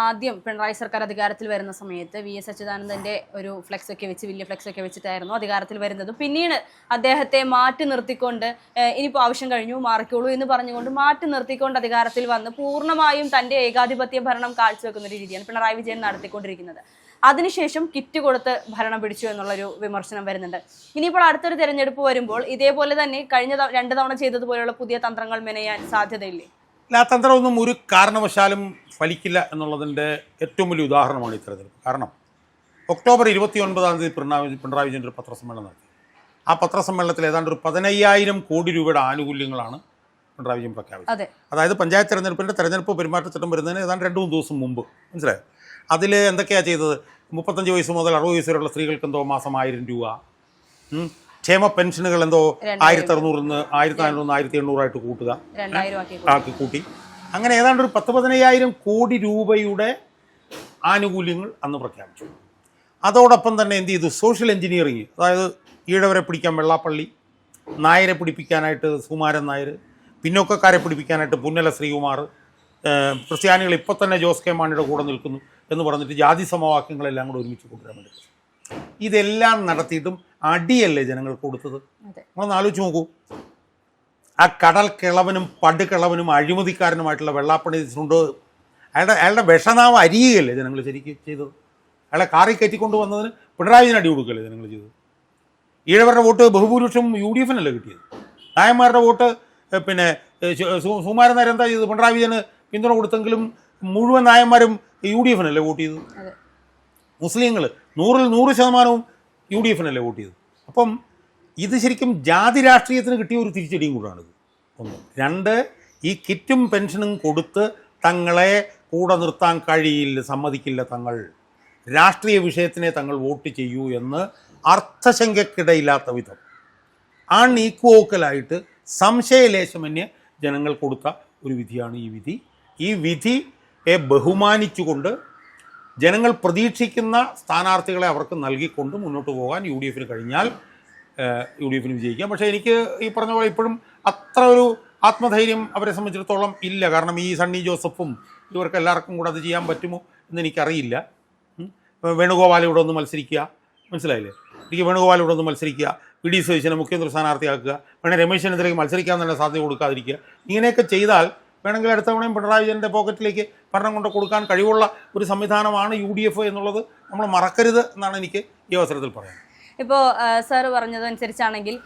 ആദ്യം പിണറായി സർക്കാർ അധികാരത്തിൽ വരുന്ന സമയത്ത് വി.എസ്. അച്യുതാനന്ദന്റെ ഒരു ഫ്ലെക്സ് ഒക്കെ വെച്ച് വലിയ ഫ്ലെക്സ് ഒക്കെ വെച്ചിട്ടായിരുന്നു അധികാരത്തിൽ വരുന്നത്. പിന്നീട് അദ്ദേഹത്തെ മാറ്റി നിർത്തിക്കൊണ്ട് ഇനിയിപ്പോൾ ആവശ്യം കഴിഞ്ഞു മാറിക്കോളൂ എന്ന് പറഞ്ഞുകൊണ്ട് മാറ്റി നിർത്തിക്കൊണ്ട് അധികാരത്തിൽ വന്ന് പൂർണ്ണമായും തന്റെ ഏകാധിപത്യ ഭരണം കാഴ്ചവെക്കുന്ന ഒരു രീതിയാണ് പിണറായി വിജയൻ നടത്തിക്കൊണ്ടിരിക്കുന്നത്. അതിനുശേഷം കിറ്റ് കൊടുത്ത് ഭരണം പിടിച്ചു എന്നുള്ളൊരു വിമർശനം വരുന്നുണ്ട്. ഇനിയിപ്പോൾ അടുത്തൊരു തെരഞ്ഞെടുപ്പ് വരുമ്പോൾ ഇതേപോലെ തന്നെ കഴിഞ്ഞ 2 തവണ ചെയ്തതുപോലെയുള്ള പുതിയ തന്ത്രങ്ങൾ മെനയാൻ സാധ്യതയില്ലേ? ആ തന്ത്രമൊന്നും ഒരു കാരണവശാലും ഫലിക്കില്ല എന്നുള്ളതിൻ്റെ ഏറ്റവും വലിയ ഉദാഹരണമാണ് ഈ തെരഞ്ഞെടുപ്പ്. കാരണം ഒക്ടോബർ 29-ാം തീയതി പിണറായി വിജയൻ ഒരു പത്രസമ്മേളനം നടത്തി. ആ പത്രസമ്മേളനത്തിൽ ഏതാണ്ട് ഒരു 15,000 കോടി രൂപയുടെ ആനുകൂല്യങ്ങളാണ് പിണറായി വിജയൻ പ്രഖ്യാപിച്ചത്. അതായത് പഞ്ചായത്ത് തെരഞ്ഞെടുപ്പ് പെരുമാറ്റച്ചട്ടം വരുന്നതിന് ഏതാണ്ട് 2-3 ദിവസം മുമ്പ്. മനസ്സിലായോ? അതിൽ എന്തൊക്കെയാണ് ചെയ്തത്? 35 വയസ്സ് മുതൽ 60 വയസ്സ് വരെയുള്ള സ്ത്രീകൾക്ക് എന്തോ മാസം 1000 രൂപ, ക്ഷേമ പെൻഷനുകൾ എന്തോ 1600 നിന്ന് 1800 കൂട്ടുക, കൂട്ടി. അങ്ങനെ ഏതാണ്ട് ഒരു 10-15,000 കോടി രൂപയുടെ ആനുകൂല്യങ്ങൾ അന്ന് പ്രഖ്യാപിച്ചു. അതോടൊപ്പം തന്നെ എന്ത് ചെയ്തു? സോഷ്യൽ എഞ്ചിനീയറിങ്, അതായത് ഈഴവരെ പിടിക്കാൻ വെള്ളാപ്പള്ളി, നായരെ പിടിപ്പിക്കാനായിട്ട് സുകുമാരൻ നായർ, പിന്നോക്കക്കാരെ പിടിപ്പിക്കാനായിട്ട് പുന്നല ശ്രീകുമാർ, ക്രിസ്ത്യാനികൾ ഇപ്പോൾ തന്നെ ജോസ് കെ മാണിയുടെ കൂടെ നിൽക്കുന്നു എന്ന് പറഞ്ഞിട്ട് ജാതി സമവാക്യങ്ങളെല്ലാം കൂടെ ഒരുമിച്ച് കൊണ്ടുവരാൻ വേണ്ടി. ഇതെല്ലാം നടത്തിയിട്ടും അടിയല്ലേ ജനങ്ങൾ കൊടുത്തത്? നമ്മളൊന്ന് ആലോചിച്ച് നോക്കൂ. ആ കടൽ കിളവനും പടുകിളവനും അഴിമതിക്കാരനുമായിട്ടുള്ള വെള്ളാപ്പള്ളി കൊണ്ട് അയാളുടെ വിഷനാവ് അരിയുകയല്ലേ ജനങ്ങൾ ശരിക്കും ചെയ്തത്? അയാളെ കാറി കയറ്റിക്കൊണ്ട് വന്നതിന് പിണറായി വിജയൻ അടി കൊടുക്കുകയല്ലേ ജനങ്ങൾ ചെയ്തത്? ഈഴവരുടെ വോട്ട് ബഹുഭൂരിപക്ഷം UDF കിട്ടിയത്. നായന്മാരുടെ വോട്ട് പിന്നെ സുകുമാരൻ നായർ എന്താ ചെയ്തത്? പിണറായി വിജയന് പിന്തുണ കൊടുത്തെങ്കിലും മുഴുവൻ നായന്മാരും UDF വോട്ട് ചെയ്തത്. മുസ്ലിങ്ങൾ 100% UDF വോട്ട് ചെയ്തത്. അപ്പം ഇത് ശരിക്കും ജാതി രാഷ്ട്രീയത്തിന് കിട്ടിയ ഒരു തിരിച്ചടിയും കൂടാണിത്. 1. 2, ഈ കിറ്റും പെൻഷനും കൊടുത്ത് തങ്ങളെ കൂടെ നിർത്താൻ കഴിയില്ല, സമ്മതിക്കില്ല തങ്ങൾ, രാഷ്ട്രീയ വിഷയത്തിനെ തങ്ങൾ വോട്ട് ചെയ്യൂ എന്ന് അർത്ഥശങ്കയ്ക്കിടയില്ലാത്ത വിധം ഈക്വോക്കലായിട്ട് സംശയലേശമന്യേ ജനങ്ങൾ കൊടുത്ത ഒരു വിധിയാണ് ഈ വിധി. ഈ വിധിയെ ബഹുമാനിച്ചുകൊണ്ട് ജനങ്ങൾ പ്രതീക്ഷിക്കുന്ന സ്ഥാനാർത്ഥികളെ അവർക്ക് നൽകിക്കൊണ്ട് മുന്നോട്ട് പോകാൻ UDF കഴിഞ്ഞാൽ UDF വിജയിക്കാം. പക്ഷേ എനിക്ക് ഈ പറഞ്ഞ പോലെ ഇപ്പോഴും അത്ര ഒരു ആത്മധൈര്യം അവരെ സംബന്ധിച്ചിടത്തോളം ഇല്ല. കാരണം ഈ സണ്ണി ജോസഫും ഇവർക്ക് എല്ലാവർക്കും കൂടെ അത് ചെയ്യാൻ പറ്റുമോ എന്ന് എനിക്കറിയില്ല. വേണുഗോപാൽ ഇവിടെ ഒന്ന് മത്സരിക്കുക, മനസ്സിലായില്ലേ? എനിക്ക് വേണുഗോപാൽ ഇവിടെ ഒന്ന് മത്സരിക്കുക, വി.ഡി. സതീശനെ മുഖ്യമന്ത്രി സ്ഥാനാർത്ഥിയാക്കുക, വേണേൽ രമേശ് ചെന്നിത്തലയ്ക്ക് മത്സരിക്കാൻ തന്നെ സാധ്യത കൊടുക്കാതിരിക്കുക. ഇങ്ങനെയൊക്കെ ചെയ്താൽ വേണമെങ്കിൽ അടുത്ത തവണയും പിണറായി വിജയൻ്റെ പോക്കറ്റിലേക്ക് ഭരണം കൊണ്ട് കൊടുക്കാൻ കഴിവുള്ള ഒരു സംവിധാനമാണ് UDF എന്നുള്ളത് നമ്മൾ മറക്കരുത് എന്നാണ് എനിക്ക് ഈ അവസരത്തിൽ പറയാൻ. ഇപ്പോൾ സാറ് പറഞ്ഞതനുസരിച്ചാണെങ്കിൽ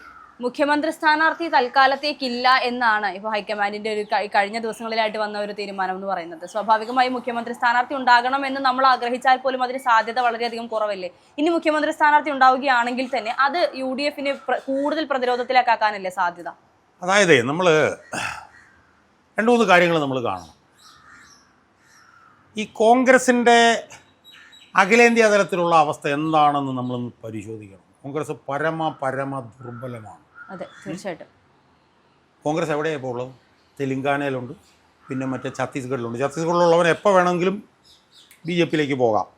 മുഖ്യമന്ത്രി സ്ഥാനാർത്ഥി തൽക്കാലത്തേക്കില്ല എന്നാണ് ഇപ്പോൾ ഹൈക്കമാൻഡിൻ്റെ ഒരു കഴിഞ്ഞ ദിവസങ്ങളിലായിട്ട് വന്ന ഒരു തീരുമാനം എന്ന് പറയുന്നത്. സ്വാഭാവികമായും മുഖ്യമന്ത്രി സ്ഥാനാർത്ഥി ഉണ്ടാകണം എന്ന് നമ്മൾ ആഗ്രഹിച്ചാൽ പോലും അതിന് സാധ്യത വളരെയധികം കുറവല്ലേ? ഇനി മുഖ്യമന്ത്രി സ്ഥാനാർത്ഥി ഉണ്ടാവുകയാണെങ്കിൽ തന്നെ അത് UDF കൂടുതൽ പ്രതിരോധത്തിലേക്കാക്കാനല്ലേ സാധ്യത? അതായത് നമ്മൾ 2-3 കാര്യങ്ങൾ നമ്മൾ കാണണം. ഈ കോൺഗ്രസിൻ്റെ അഖിലേന്ത്യാ തലത്തിലുള്ള അവസ്ഥ എന്താണെന്ന് നമ്മളൊന്ന് പരിശോധിക്കണം. കോൺഗ്രസ് പരമ ദുർബലമാണ്. അതെ, തീർച്ചയായിട്ടും. കോൺഗ്രസ് എവിടെയാണ് ഇപ്പോൾ ഉള്ളത്? തെലുങ്കാനയിലുണ്ട്, പിന്നെ മറ്റേ ഛത്തീസ്ഗഡിലുണ്ട്. ഛത്തീസ്ഗഡിലുള്ളവൻ എപ്പോൾ വേണമെങ്കിലും BJP പോകാം,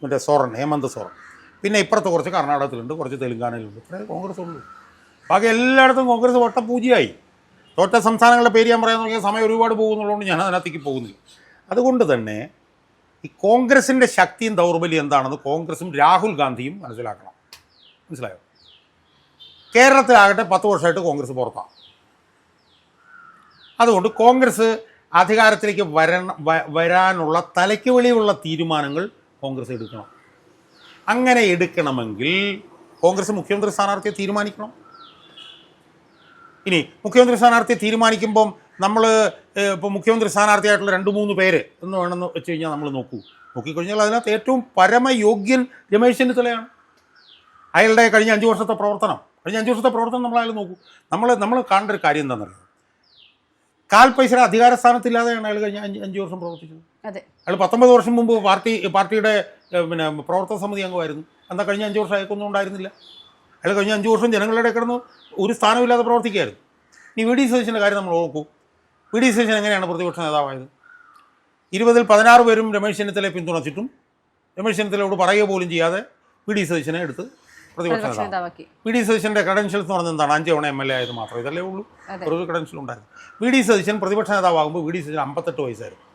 മറ്റേ ഹേമന്ത് സോറൻ. പിന്നെ ഇപ്പുറത്ത് കുറച്ച് കർണാടകത്തിലുണ്ട്, കുറച്ച് തെലുങ്കാനയിലുണ്ട്. ഇത്രേ കോൺഗ്രസ് ഉള്ളൂ. ബാക്കി എല്ലായിടത്തും കോൺഗ്രസ് വട്ടപൂജയായി. തോറ്റ സംസ്ഥാനങ്ങളുടെ പേര് ഞാൻ പറയാൻ തുടങ്ങിയ സമയം ഒരുപാട് പോകുന്നുള്ളതുകൊണ്ട് ഞാൻ അതിനകത്തേക്ക് പോകുന്നില്ല. അതുകൊണ്ട് തന്നെ ഈ കോൺഗ്രസിൻ്റെ ശക്തിയും ദൗർബല്യം എന്താണെന്ന് കോൺഗ്രസും രാഹുൽ ഗാന്ധിയും മനസ്സിലാക്കണം. മനസ്സിലായോ? കേരളത്തിലാകട്ടെ 10 വർഷമായിട്ട് കോൺഗ്രസ് പുറത്താണ്. അതുകൊണ്ട് കോൺഗ്രസ് അധികാരത്തിലേക്ക് വരാനുള്ള തലയ്ക്ക് വെളിയുള്ള തീരുമാനങ്ങൾ കോൺഗ്രസ് എടുക്കണം. അങ്ങനെ എടുക്കണമെങ്കിൽ കോൺഗ്രസ് മുഖ്യമന്ത്രി സ്ഥാനാർത്ഥിയെ തീരുമാനിക്കണം. ഇനി മുഖ്യമന്ത്രി സ്ഥാനാർത്ഥിയെ തീരുമാനിക്കുമ്പം നമ്മൾ ഇപ്പോൾ മുഖ്യമന്ത്രി സ്ഥാനാർത്ഥിയായിട്ടുള്ള 2-3 പേര് എന്ന് വേണമെന്ന് വെച്ച് കഴിഞ്ഞാൽ നമ്മൾ നോക്കിക്കഴിഞ്ഞാൽ അതിനകത്ത് ഏറ്റവും പരമയോഗ്യൻ രമേശ് ചെന്നിത്തലയാണ്. അയാളുടെ കഴിഞ്ഞ 5 വർഷത്തെ പ്രവർത്തനം നമ്മൾ അയാൾ നോക്കൂ. നമ്മൾ കാണേണ്ട ഒരു കാര്യം എന്താണെന്നറിയാം? 1/4 പൈസ അധികാര സ്ഥാനത്തില്ലാതെയാണ് അയാൾ കഴിഞ്ഞ 5 വർഷം പ്രവർത്തിച്ചത്. അയാൾ 19 വർഷം മുമ്പ് പാർട്ടിയുടെ പിന്നെ പ്രവർത്തക സമിതി അംഗമായിരുന്നു. എന്താ കഴിഞ്ഞ 5 വർഷം അയാൾക്കൊന്നും ഉണ്ടായിരുന്നില്ല? അയാൾ കഴിഞ്ഞ 5 വർഷം ജനങ്ങളുടെ കിടന്ന് ഒരു സ്ഥാനമില്ലാതെ പ്രവർത്തിക്കുകയായിരുന്നു. ഇനി വി.ഡി. സതീശൻ്റെ കാര്യം നമ്മൾ നോക്കൂ. വി.ഡി. സതീശൻ എങ്ങനെയാണ് പ്രതിപക്ഷ നേതാവായത്? 20-ൽ 16 പേരും രമേശ് ചെന്നിത്തലയെ പിന്തുണച്ചിട്ടും രമേശ് ചെന്നിത്തലയോട് പറയുക പോലും ചെയ്യാതെ വി.ഡി. സതീശനെ എടുത്ത് പ്രതിപക്ഷ നേതാവാക്കി. വി.ഡി. സതീശൻ്റെ ക്രെഡൻഷ്യൽസ് എന്ന് പറഞ്ഞാൽ എന്താണ്? 5 തവണ MLA ആയത് മാത്രം, ഇതല്ലേ ഉള്ളൂ. ഒരു ക്രെഡൻഷ്യൽ ഉണ്ടായിരുന്നു. വി.ഡി. സതീശൻ പ്രതിപക്ഷ നേതാവാകുമ്പോൾ വി.ഡി. സതീശൻ 58 വയസ്സായിരുന്നു.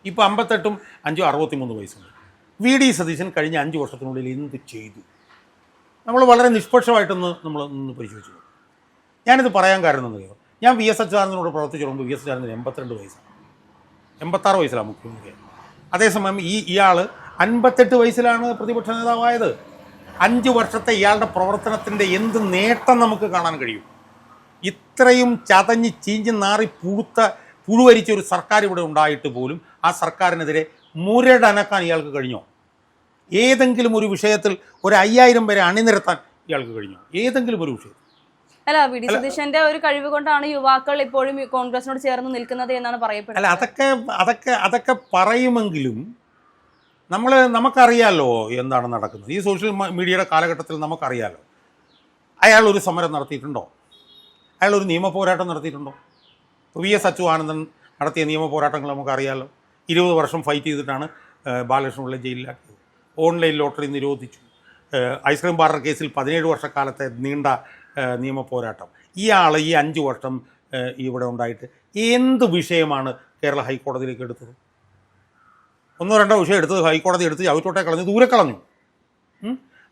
ഇപ്പോൾ 58ഉം 5ഉം 63 വയസ്സുണ്ട്. വി ഡി സതീശൻ കഴിഞ്ഞ 5 വർഷത്തിനുള്ളിൽ എന്ത് ചെയ്തു? നമ്മൾ വളരെ നിഷ്പക്ഷമായിട്ടൊന്ന് ഒന്ന് പരിശോധിച്ചു. ഞാനിത് പറയാൻ കാരണം എന്നറിയോ, ഞാൻ വി എസ് അച്യുതാനന്ദനോട് പ്രവർത്തിച്ചു തുടങ്ങുമ്പോൾ വി എസ് അച്യുതാനന്ദൻ 82 വയസ്സാണ്, 86 വയസ്സിലാണ് മുഖ്യമന്ത്രി. അതേസമയം ഇയാൾ 58 വയസ്സിലാണ് പ്രതിപക്ഷ നേതാവായത്. 5 വർഷത്തെ ഇയാളുടെ പ്രവർത്തനത്തിൻ്റെ എന്ത് നേട്ടം നമുക്ക് കാണാൻ കഴിയും? ഇത്രയും ചതഞ്ഞ് ചീഞ്ഞ് നാറി പുഴുവരിച്ച ഒരു സർക്കാർ ഇവിടെ ഉണ്ടായിട്ട് പോലും ആ സർക്കാരിനെതിരെ മുരടനക്കാൻ ഇയാൾക്ക് കഴിഞ്ഞോ? ഏതെങ്കിലും ഒരു വിഷയത്തിൽ ഒരു 5000 പേരെ അണിനിരത്താൻ ഇയാൾക്ക് കഴിഞ്ഞോ? ഏതെങ്കിലും ഒരു വിഷയം? അല്ല, വി ഡി സതീശന്റെ ഒരു കഴിവ് കൊണ്ടാണ് യുവാക്കൾ ഇപ്പോഴും കോൺഗ്രസിനോട് ചേർന്ന് നിൽക്കുന്നത് എന്നാണ് പറയപ്പെടുന്നത്. അല്ല, അതൊക്കെ പറയുമെങ്കിലും നമുക്കറിയാലോ എന്താണ് നടക്കുന്നത്. ഈ സോഷ്യൽ മീഡിയയുടെ കാലഘട്ടത്തിൽ നമുക്കറിയാലോ. അയാൾ ഒരു സമരം നടത്തിയിട്ടുണ്ടോ? അയാൾ ഒരു നിയമ പോരാട്ടം നടത്തിയിട്ടുണ്ടോ? വി എസ് അച്യുതാനന്ദൻ നടത്തിയ നിയമ പോരാട്ടങ്ങൾ നമുക്കറിയാലോ. 20 വർഷം ഫൈറ്റ് ചെയ്തിട്ടാണ് ബാലകൃഷ്ണപിള്ള ജയിലിലാക്കിയത്. ഓൺലൈൻ ലോട്ടറി നിരോധിച്ചു. ഐസ്ക്രീം പാർലർ കേസിൽ 17 വർഷക്കാലത്തെ നീണ്ട നിയമ പോരാട്ടം. ഇയാൾ ഈ 5 വർഷം ഇവിടെ ഉണ്ടായിട്ട് എന്ത് വിഷയമാണ് കേരള ഹൈക്കോടതിയിലേക്ക് എടുത്തത്? 1-2 വിഷയം എടുത്തത് ഹൈക്കോടതി എടുത്ത് ചവിട്ടോട്ടെ കളഞ്ഞു, ദൂരെ കളഞ്ഞു.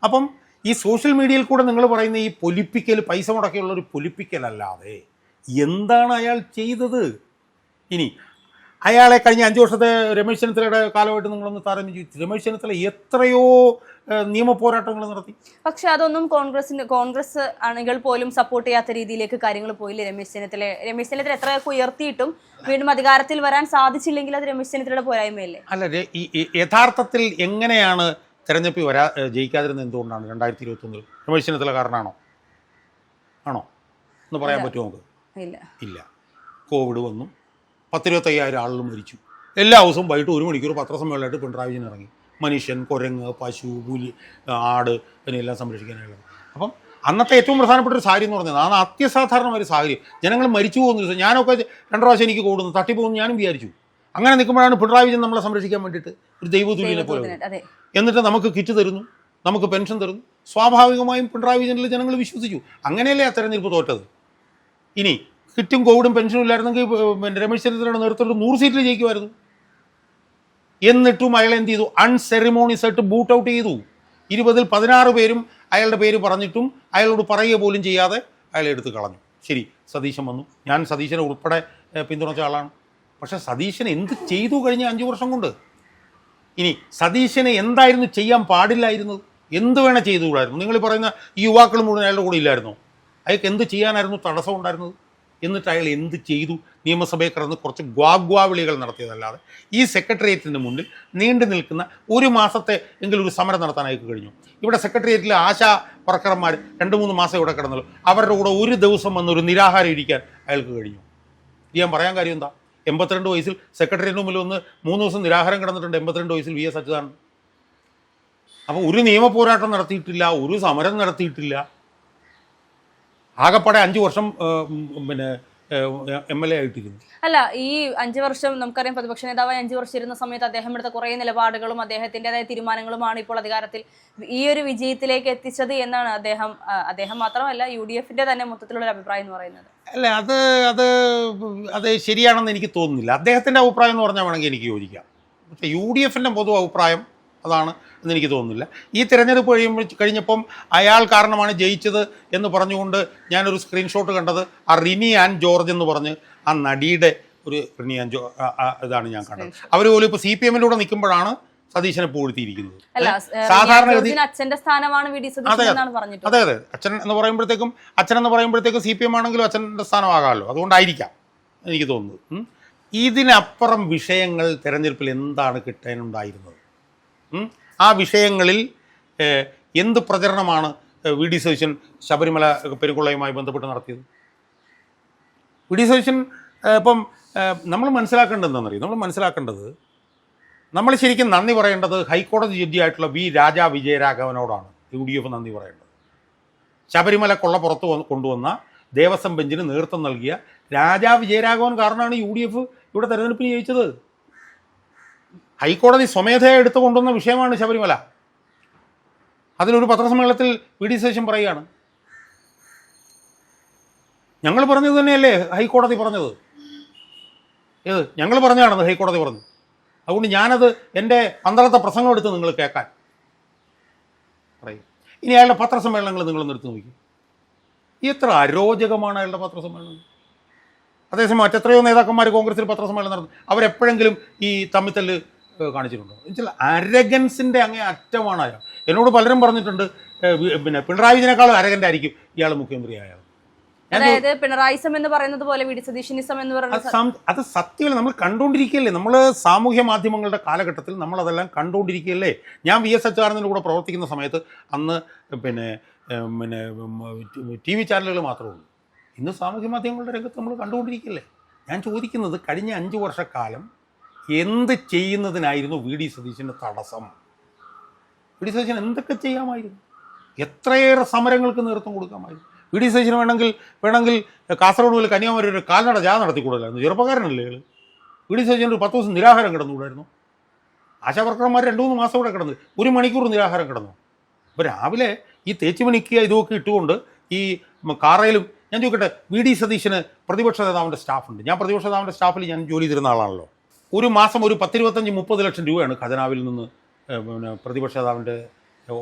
അപ്പം ഈ സോഷ്യൽ മീഡിയയിൽ കൂടെ നിങ്ങൾ പറയുന്ന ഈ പൊലിപ്പിക്കൽ, പൈസ മുടക്കിയുള്ളൊരു പൊലിപ്പിക്കലല്ലാതെ എന്താണ് അയാൾ ചെയ്തത്? ഇനി അയാളെ കഴിഞ്ഞ 5 വർഷത്തെ രമേശ് ചെന്നിത്തലയുടെ കാലമായിട്ട് നിങ്ങളൊന്ന് താരതമ്യം ചെയ്തു. രമേശ് ചെന്നിത്തല എത്രയോ നിയമ പോരാട്ടങ്ങൾ നടത്തി. പക്ഷെ അതൊന്നും കോൺഗ്രസ് ആളുകൾ പോലും സപ്പോർട്ട് ചെയ്യാത്ത രീതിയിലേക്ക് കാര്യങ്ങൾ പോയില്ലേ രമേശ് ചെന്നിത്തല എത്രയൊക്കെ ഉയർത്തിയിട്ടും വീണ്ടും അധികാരത്തിൽ വരാൻ സാധിച്ചില്ലെങ്കിൽ അത് രമേശ് ചെന്നിത്തലയുടെ പോരായ്മയല്ലേ? അല്ല, യഥാർത്ഥത്തിൽ എങ്ങനെയാണ് തെരഞ്ഞെടുപ്പിൽ ജയിക്കാതിരുന്നത്? എന്തുകൊണ്ടാണ് 2021 രമേശ് ചെന്നിത്തല കാരണമാണോ? എന്ന് പറയാൻ പറ്റുമോ നമുക്ക്? ഇല്ല. കോവിഡ് വന്നു, 10-25,000 ആളുകൾ മരിച്ചു. എല്ലാ ദിവസവും വൈകിട്ട് 1 മണിക്കൂർ പത്രസമ്മേളനമായിട്ട് പിണറായി വിജയൻ ഇറങ്ങി. മനുഷ്യൻ, കുരങ്ങ്, പശു, പുലി, ആട് ഇതിനെല്ലാം സംരക്ഷിക്കാനായിട്ട്. അപ്പം അന്നത്തെ ഏറ്റവും പ്രധാനപ്പെട്ട ഒരു സാഹചര്യം എന്ന് പറഞ്ഞത് അതാണ് അത്യസാധാരണമായ ഒരു സാഹചര്യം. ജനങ്ങൾ മരിച്ചു പോകുന്ന ദിവസം ഞാനൊക്കെ 2 പ്രാവശ്യം എനിക്ക് കൂടുന്നു, തട്ടിപ്പോകുന്നു ഞാനും വിചാരിച്ചു. അങ്ങനെ നിൽക്കുമ്പോഴാണ് പിണറായി വിജയൻ നമ്മളെ സംരക്ഷിക്കാൻ വേണ്ടിയിട്ട് ഒരു ദൈവതുല്യനെ പോലെ എന്നിട്ട് നമുക്ക് കിറ്റ് തരുന്നു, നമുക്ക് പെൻഷൻ തരുന്നു. സ്വാഭാവികമായും പിണറായി വിജയനിൽ ജനങ്ങൾ വിശ്വസിച്ചു. അങ്ങനെയല്ലേ ആ തെരഞ്ഞെടുപ്പ് തോറ്റത്? ഇനി കിറ്റും കോവിഡും പെൻഷനും ഇല്ലായിരുന്നെങ്കിൽ രമേശ് ചെന്നിത്തലയുടെ നേതൃത്വത്തിൽ 100 സീറ്റിൽ ജയിക്കുമായിരുന്നു. എന്നിട്ടും അയാൾ എന്ത് ചെയ്തു? അൺസെറിമോണിയസ് ആയിട്ട് ബൂട്ട് ഔട്ട് ചെയ്തു. 20-ൽ 16 പേരും അയാളുടെ പേര് പറഞ്ഞിട്ടും അയാളോട് പറയുക പോലും ചെയ്യാതെ അയാളെ എടുത്ത് കളഞ്ഞു. ശരി, സതീശൻ വന്നു. ഞാൻ സതീശനെ ഉൾപ്പെടെ പിന്തുണച്ച ആളാണ്. പക്ഷേ സതീശൻ എന്ത് ചെയ്തു കഴിഞ്ഞ 5 വർഷം കൊണ്ട്? ഇനി സതീശനെ എന്തായിരുന്നു ചെയ്യാൻ പാടില്ലായിരുന്നത്? എന്ത് വേണേൽ ചെയ്തുകൂടായിരുന്നു? നിങ്ങൾ പറയുന്ന ഈ യുവാക്കൾ മുഴുവൻ അയാളുടെ കൂടെ ഇല്ലായിരുന്നോ? അയാൾക്ക് എന്ത് ചെയ്യാനായിരുന്നു തടസ്സം ഉണ്ടായിരുന്നത്? എന്നിട്ട് അയാൾ എന്ത് ചെയ്തു? നിയമസഭയിൽ കിടന്ന് കുറച്ച് ഗ്വാവിളികൾ നടത്തിയതല്ലാതെ ഈ സെക്രട്ടേറിയറ്റിന് മുന്നിൽ നീണ്ടു നിൽക്കുന്ന 1 മാസത്തെ എങ്കിലും ഒരു സമരം നടത്താൻ അയാൾക്ക് കഴിഞ്ഞു. ഇവിടെ സെക്രട്ടേറിയറ്റിൽ ആശാ വർക്കർമാർ 2-3 മാസം ഇവിടെ കിടന്നല്ലോ. അവരുടെ കൂടെ ഒരു ദിവസം വന്നൊരു നിരാഹാരം ഇരിക്കാൻ അയാൾക്ക് കഴിഞ്ഞു. ഞാൻ പറയാൻ കാര്യം എന്താ? 82 വയസ്സിൽ സെക്രട്ടേറിയറ്റിന് മുമ്പിൽ ഒന്ന് 3 ദിവസം നിരാഹാരം കിടന്നിട്ടുണ്ട്. 82 വയസ്സിൽ വി എസ് അച്യുതാനന്ദൻ. അപ്പോൾ ഒരു നിയമ പോരാട്ടം നടത്തിയിട്ടില്ല, ഒരു സമരം നടത്തിയിട്ടില്ല. ആകെപ്പാടെ 5 വർഷം MLA ആയിട്ടിരുന്നു. അല്ല, ഈ 5 വർഷം നമുക്കറിയാം പ്രതിപക്ഷ നേതാവായി 5 വർഷം ഇരുന്ന സമയത്ത് അദ്ദേഹം എടുത്ത കുറേ നിലപാടുകളും അദ്ദേഹത്തിൻ്റെതായ തീരുമാനങ്ങളുമാണ് ഇപ്പോൾ അധികാരത്തിൽ ഈ ഒരു വിജയത്തിലേക്ക് എത്തിച്ചത് എന്നാണ് അദ്ദേഹം മാത്രമല്ല UDF-ന്റെ തന്നെ മൊത്തത്തിലുള്ള അഭിപ്രായം എന്ന് പറയുന്നത്. അല്ല, അത് ശരിയാണെന്ന് എനിക്ക് തോന്നുന്നില്ല. അദ്ദേഹത്തിൻ്റെ അഭിപ്രായം എന്ന് പറഞ്ഞാൽ വേണമെങ്കിൽ എനിക്ക് യോജിക്കാം. പക്ഷേ UDF-ന്റെ പൊതു അഭിപ്രായം അതാണ് എന്നെനിക്ക് തോന്നുന്നില്ല. ഈ തിരഞ്ഞെടുപ്പ് കഴിഞ്ഞപ്പം അയാൾ കാരണമാണ് ജയിച്ചത് എന്ന് പറഞ്ഞുകൊണ്ട് ഞാനൊരു സ്ക്രീൻഷോട്ട് കണ്ടത് ആ റിനി ആൻ ജോർജ് എന്ന് പറഞ്ഞ് ആ നടിയുടെ ഒരു റിനി ആൻ ഇതാണ് ഞാൻ കണ്ടത്. അവർ പോലും ഇപ്പോൾ CPM-ലൂടെ നിൽക്കുമ്പോഴാണ് സതീശനെ പൂഴ്ത്തിയിരിക്കുന്നത്. സാധാരണഗതി അച്ഛന്റെ സ്ഥാനമാണ് അതെ അച്ഛൻ എന്ന് പറയുമ്പോഴത്തേക്കും CPM ആണെങ്കിലും അച്ഛൻ്റെ സ്ഥാനമാകാമല്ലോ. അതുകൊണ്ടായിരിക്കാം എനിക്ക് തോന്നുന്നത്. ഇതിനപ്പുറം വിഷയങ്ങൾ തെരഞ്ഞെടുപ്പിൽ എന്താണ് കിട്ടാനുണ്ടായിരുന്നത്? ആ വിഷയങ്ങളിൽ എന്ത് പ്രചരണമാണ് വി ഡി സതീശൻ ശബരിമല പെരുങ്കൊള്ളയുമായി ബന്ധപ്പെട്ട് നടത്തിയത്? വി ഡി സതീശൻ ഇപ്പം നമ്മൾ മനസ്സിലാക്കേണ്ടത് എന്താണെന്നറിയും? നമ്മൾ ശരിക്കും നന്ദി പറയേണ്ടത് ഹൈക്കോടതി ജഡ്ജിയായിട്ടുള്ള രാജാ വിജയരാഘവനോടാണ്. UDF നന്ദി പറയേണ്ടത്. ശബരിമല കൊള്ള പുറത്ത് കൊണ്ടുവന്ന ദേവസ്വം ബെഞ്ചിന് നേതൃത്വം നൽകിയ രാജാ വിജയരാഘവൻ കാരണമാണ് UDF ഇവിടെ തെരഞ്ഞെടുപ്പിൽ ജയിച്ചത്. ഹൈക്കോടതി സ്വമേധയാ എടുത്തു കൊണ്ടുവന്ന വിഷയമാണ് ശബരിമല. അതിലൊരു പത്രസമ്മേളനത്തിൽ വി ഡി സതീശൻ പറയുകയാണ്, ഞങ്ങൾ പറഞ്ഞത് തന്നെയല്ലേ ഹൈക്കോടതി പറഞ്ഞത്? ഞങ്ങൾ പറഞ്ഞതാണെന്ന് ഹൈക്കോടതി പറഞ്ഞു. അതുകൊണ്ട് ഞാനത് എൻ്റെ പന്തളത്തെ പ്രസംഗം എടുത്ത് നിങ്ങൾ കേൾക്കാൻ പറയും. ഇനി അയാളുടെ പത്രസമ്മേളനങ്ങൾ നിങ്ങൾ നിർത്തി നോക്കി, എത്ര അരോചകമാണ് അയാളുടെ പത്രസമ്മേളനം. അതേസമയം മറ്റെത്രയോ നേതാക്കന്മാർ കോൺഗ്രസിൽ പത്രസമ്മേളനം നടന്നു, അവരെപ്പോഴെങ്കിലും ഈ തമ്മിത്തല്ല് കാണിച്ചിട്ടുണ്ടോ? എന്നുവെച്ചാൽ അരഗൻസിൻ്റെ അങ്ങേ അറ്റമാണ് അയാൾ. എന്നോട് പലരും പറഞ്ഞിട്ടുണ്ട് പിന്നെ പിണറായി വിജയനേക്കാളും അരഗൻ്റ് ആയിരിക്കും ഇയാൾ മുഖ്യമന്ത്രിയായത്. അതായത് പിണറായിസം എന്ന് പറയുന്നത് പോലെ വി ഡി സതീശനിസം എന്ന് പറയുന്നത് അത് സത്യമല്ല, നമ്മൾ കണ്ടുകൊണ്ടിരിക്കുകയല്ലേ. നമ്മൾ സാമൂഹ്യ മാധ്യമങ്ങളുടെ കാലഘട്ടത്തിൽ നമ്മളതെല്ലാം കണ്ടുകൊണ്ടിരിക്കുകയല്ലേ. ഞാൻ വി എസ് അച്യുതാനന്ദൻ്റെ കൂടെ പ്രവർത്തിക്കുന്ന സമയത്ത് അന്ന് പിന്നെ പിന്നെ TV ചാനലുകൾ മാത്രമേ ഉള്ളൂ. ഇന്ന് സാമൂഹ്യ മാധ്യമങ്ങളുടെ രംഗത്ത് നമ്മൾ കണ്ടുകൊണ്ടിരിക്കുകയല്ലേ. ഞാൻ ചോദിക്കുന്നത്, കഴിഞ്ഞ 5 വർഷക്കാലം എന്ത് ചെയ്യുന്നതിനായിരുന്നു വി ഡി സതീശന് തടസ്സം? വി ഡി സതീശൻ എന്തൊക്കെ ചെയ്യാമായിരുന്നു? എത്രയേറെ സമരങ്ങൾക്ക് നേതൃത്വം കൊടുക്കാമായിരുന്നു. വി ഡി സതീശന് വേണമെങ്കിൽ കാസർഗോഡ് മുതൽ കന്യാകുമാരി ഒരു കാൽനട ജാഥ നടത്തിക്കൂടലായിരുന്നു. ചെറുപ്പക്കാരനല്ലേ അയാൾ. വി ഡി സതീശൻ ഒരു 10 ദിവസം നിരാഹാരം കിടന്നുകൂടായിരുന്നു. ആശാവർക്കർമാർ 2-3 മാസം കൂടെ കിടന്നു, 1 മണിക്കൂർ നിരാഹാരം കിടന്നു. അപ്പോൾ രാവിലെ ഈ തേച്ചുമണിക്കുക ഇതൊക്കെ ഇട്ടുകൊണ്ട് ഈ കാറയിലും, ഞാൻ ചോദിക്കട്ടെ, വി ഡി സതീശന് പ്രതിപക്ഷ നേതാവിൻ്റെ സ്റ്റാഫുണ്ട്. ഞാൻ പ്രതിപക്ഷ നേതാവിൻ്റെ സ്റ്റാഫിൽ ഞാൻ ജോലി ചെയ്തിരുന്ന ആളാണല്ലോ. ഒരു മാസം ഒരു 10-25-30 ലക്ഷം രൂപയാണ് ഖജനാവിൽ നിന്ന് പിന്നെ പ്രതിപക്ഷ നേതാവിൻ്റെ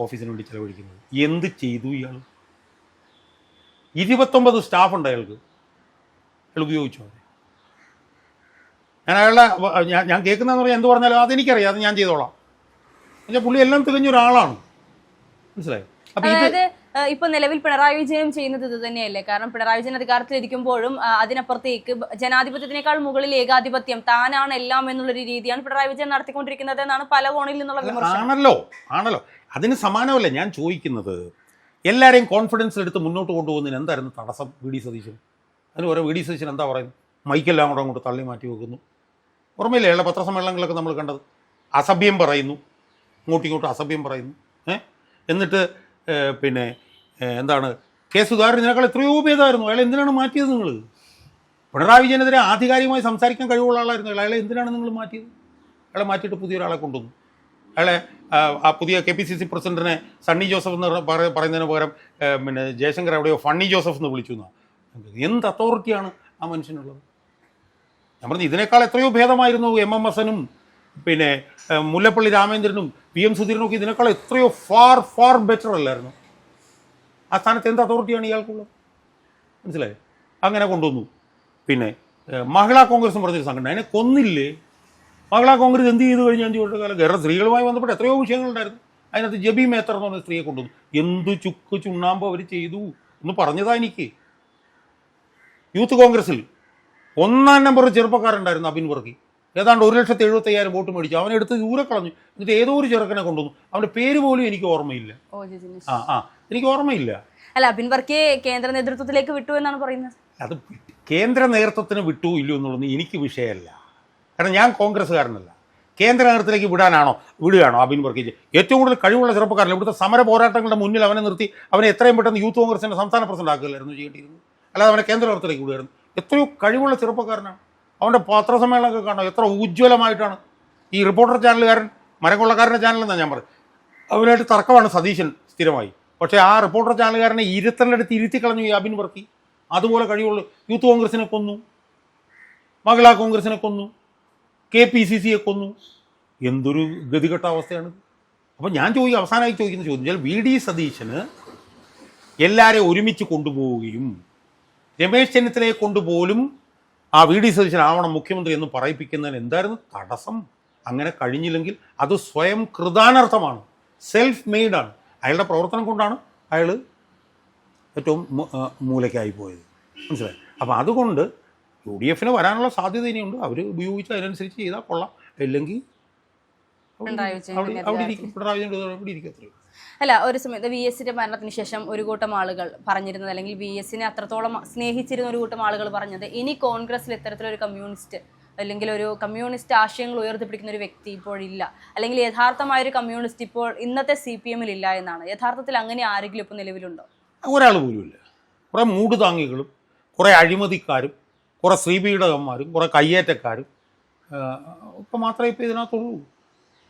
ഓഫീസിന് വേണ്ടി ചിലവഴിക്കുന്നത്. എന്ത് ചെയ്തു ഇയാൾ? 29 സ്റ്റാഫുണ്ട് അയാൾക്ക്. അയാൾ ഉപയോഗിച്ചു അവരെ. ഞാൻ അയാളുടെ ഞാൻ കേൾക്കുന്നതെന്ന് പറഞ്ഞാൽ എന്ത് പറഞ്ഞാലും അതെനിക്കറിയാം, അത് ഞാൻ ചെയ്തോളാം. എന്നുവെച്ചാൽ പുള്ളി എല്ലാം തികഞ്ഞൊരാളാണ്. മനസ്സിലായോ? അപ്പം അതായത് ഇപ്പൊ നിലവിൽ പിണറായി വിജയൻ ചെയ്യുന്നത് ഇത് തന്നെയല്ലേ? കാരണം പിണറായി വിജയൻ അധികാരത്തിലിരിക്കുമ്പോഴും അതിനപ്പുറത്തേക്ക് ജനാധിപത്യത്തിനേക്കാൾ മുകളിൽ ഏകാധിപത്യം, താനാണ് എല്ലാം എന്നുള്ളൊരു രീതിയാണ് പിണറായി വിജയൻ നടത്തിക്കൊണ്ടിരിക്കുന്നത് എന്നാണ് പല കോണിൽ നിന്നുള്ള വിമർശനം. ആണല്ലോ. അതിന് സമാനമല്ല ഞാൻ ചോദിക്കുന്നത്. എല്ലാവരെയും കോൺഫിഡൻസ് എടുത്ത് മുന്നോട്ട് കൊണ്ടുപോകുന്നതിന് എന്തായിരുന്നു തടസ്സം വി ഡി സതീശൻ? അതിന് ഓരോ വി ഡി സതീശൻ എന്താ പറയുന്നത്? മൈക്കെല്ലാം കൂടെ അങ്ങോട്ട് തള്ളി മാറ്റി വെക്കുന്നു. ഓർമ്മയില്ലേ അയാളുടെ പത്രസമ്മേളനങ്ങളൊക്കെ നമ്മൾ കണ്ടത്? അസഭ്യം പറയുന്നു, ഇങ്ങോട്ടും അസഭ്യം പറയുന്നു. എന്നിട്ട് പിന്നെ എന്താണ്, കെ സുധാകരനേക്കാൾ എത്രയോ ഭേദമായിരുന്നു. അയാളെ എന്തിനാണ് മാറ്റിയത് നിങ്ങൾ? പിണറായി വിജയനെതിരെ ആധികാരികമായി സംസാരിക്കാൻ കഴിവുള്ള ആളായിരുന്നു അയാളെ എന്തിനാണ് നിങ്ങൾ മാറ്റിയത്? അയാളെ മാറ്റിയിട്ട് പുതിയൊരാളെ കൊണ്ടുവന്നു. അയാളെ ആ പുതിയ KPCC പ്രസിഡന്റിനെ സണ്ണി ജോസഫ് എന്ന് പറയുന്നതിന് പകരം പിന്നെ ജയശങ്കർ എവിടെയോ ഫണ്ണി ജോസഫ് എന്ന് വിളിച്ചു എന്നാണ്. എന്ത് അതോറിറ്റിയാണ് ആ മനുഷ്യനുള്ളത്? ഞാൻ പറഞ്ഞു, ഇതിനേക്കാൾ എത്രയോ ഭേദമായിരുന്നു MMSനും പിന്നെ മുല്ലപ്പള്ളി രാമേന്ദ്രനും PM സുധീരനും ഒക്കെ. ഇതിനേക്കാൾ എത്രയോ ഫാർ ബെറ്റർ അല്ലായിരുന്നു? ആ സ്ഥാനത്ത് എന്ത് അതോറിറ്റിയാണ് ഇയാൾക്കുള്ളത്? മനസ്സിലായി? അങ്ങനെ കൊണ്ടുവന്നു. പിന്നെ മഹിളാ കോൺഗ്രസും പറഞ്ഞൊരു സംഘടന, അതിനെ കൊന്നില്ലേ? മഹിളാ കോൺഗ്രസ് എന്ത് ചെയ്തു കഴിഞ്ഞാൽ 5 വർഷക്കാലം കേരള സ്ത്രീകളുമായി ബന്ധപ്പെട്ട് എത്രയോ വിഷയങ്ങളുണ്ടായിരുന്നു. അതിനകത്ത് ജബി മേത്തർ എന്ന് പറഞ്ഞ സ്ത്രീയെ കൊണ്ടുവന്നു. എന്ത് ചുക്ക് ചുണ്ണാമ്പ് അവർ ചെയ്തു എന്ന് പറഞ്ഞതാ എനിക്ക്. യൂത്ത് കോൺഗ്രസിൽ 1-ാം നമ്പർ ചെറുപ്പക്കാരുണ്ടായിരുന്നു, അബിൻ വർക്കി. ഏതാണ്ട് 1,75,000 വോട്ട് മേടിച്ചു. അവനെടുത്ത് ദൂരെ കളഞ്ഞു. എന്നിട്ട് ഏതോ ഒരു ചെറുക്കനെ കൊണ്ടുവന്നു. അവൻ്റെ പേര് പോലും എനിക്ക് ഓർമ്മയില്ല. എനിക്ക് ഓർമ്മയില്ല. അല്ല, അബിൻ വർക്കി കേന്ദ്ര നേതൃത്വത്തിലേക്ക് വിട്ടു എന്നാണ് പറയുന്നത്. അത് കേന്ദ്ര നേതൃത്വത്തിന് വിട്ടു ഇല്ലയോ എന്നുള്ളത് എനിക്ക് വിഷയമല്ല. കാരണം ഞാൻ കോൺഗ്രസ്സുകാരനല്ല. കേന്ദ്ര നേതൃത്വത്തിലേക്ക് വിടുകയാണോ അബിൻ വർക്കി? ഏറ്റവും കൂടുതൽ കഴിവുള്ള ചെറുപ്പക്കാരല്ല. ഇവിടുത്തെ സമര പോരാട്ടങ്ങളുടെ മുന്നിൽ അവനെ നിർത്തി അവനെ എത്രയും പെട്ടെന്ന് യൂത്ത് കോൺഗ്രസിൻ്റെ സംസ്ഥാന പ്രസിഡന്റ് ആക്കുകയായിരുന്നു ചെയ്യേണ്ടിയിരുന്നു. അല്ലാതെ അവനെ കേന്ദ്ര നേതൃത്വത്തിലേക്ക് വിടുകയായിരുന്നു. എത്രയോ കഴിവുള്ള ചെറുപ്പക്കാരനാണ്. അവൻ്റെ പത്രസമ്മേളനമൊക്കെ കാണാം, എത്ര ഉജ്ജ്വലമായിട്ടാണ്. ഈ റിപ്പോർട്ടർ ചാനലുകാരൻ, മരംകൊള്ളക്കാരൻ്റെ ചാനലെന്നാണ് ഞാൻ പറയുന്നത്, അവനായിട്ട് തർക്കമാണ് സതീശൻ സ്ഥിരമായി. പക്ഷേ ആ റിപ്പോർട്ടർ ചാനലുകാരനെ ഇരുത്തലിനടുത്ത് ഇരുത്തിക്കളഞ്ഞു ഈ അബിൻ വർക്കി. അതുപോലെ കഴിവുള്ള യൂത്ത് കോൺഗ്രസിനെ കൊന്നു, മഹിളാ കോൺഗ്രസിനെ കൊന്നു, KPCCയെ കൊന്നു. എന്തൊരു ഗതികെട്ട അവസ്ഥയാണ്. അപ്പം ഞാൻ അവസാനമായി ചോദിക്കുന്ന ചോദ്യം, വി ഡി സതീശന് എല്ലാവരെയും ഒരുമിച്ച് കൊണ്ടുപോവുകയും രമേശ് ചെന്നിത്തലയെ കൊണ്ടുപോലും ആ വി ഡി സതീശനാവണം മുഖ്യമന്ത്രി എന്ന് പറയിപ്പിക്കുന്നതിന് എന്തായിരുന്നു തടസ്സം? അങ്ങനെ കഴിഞ്ഞില്ലെങ്കിൽ അത് സ്വയം കൃതാനർത്ഥമാണ്, സെൽഫ് മെയ്ഡാണ്. അയാളുടെ പ്രവർത്തനം കൊണ്ടാണ് അയാൾ ഏറ്റവും മൂലയ്ക്കായി പോയത്. മനസ്സിലായി? അപ്പം അതുകൊണ്ട് UDF വരാനുള്ള സാധ്യത ഇനിയുണ്ട്. അവർ ഉപയോഗിച്ച് അതിനനുസരിച്ച് ചെയ്താൽ കൊള്ളാം. അല്ലെങ്കിൽ അവിടെ ഇരിക്കും, പിണറായി വിജയൻ ഇവിടെ ഇരിക്കും. അത്രയും. അല്ല, ഒരു സമയത്ത് VSന്റെ മരണത്തിന് ശേഷം ഒരു കൂട്ടം ആളുകൾ പറഞ്ഞിരുന്നത്, അല്ലെങ്കിൽ VSനെ അത്രത്തോളം സ്നേഹിച്ചിരുന്ന ഒരു കൂട്ടം ആളുകൾ പറഞ്ഞത്, ഇനി കോൺഗ്രസിൽ ഇത്തരത്തിലൊരു കമ്മ്യൂണിസ്റ്റ് അല്ലെങ്കിൽ ഒരു കമ്മ്യൂണിസ്റ്റ് ആശയങ്ങൾ ഉയർത്തിപ്പിടിക്കുന്ന ഒരു വ്യക്തി ഇപ്പോഴില്ല, അല്ലെങ്കിൽ യഥാർത്ഥമായൊരു കമ്മ്യൂണിസ്റ്റ് ഇപ്പോൾ ഇന്നത്തെ CPM ഇല്ല എന്നാണ്. യഥാർത്ഥത്തിൽ അങ്ങനെ ആരെങ്കിലും ഇപ്പോൾ നിലവിലുണ്ടോ? ഒരാൾ പോലുമില്ല. കുറേ മൂട് താങ്ങികളും കുറേ അഴിമതിക്കാരും കുറേ ശ്രീപീഠകന്മാരും കുറേ കയ്യേറ്റക്കാരും ഒക്കെ മാത്രമേ ഇപ്പോൾ ഇതിനകത്തുള്ളൂ.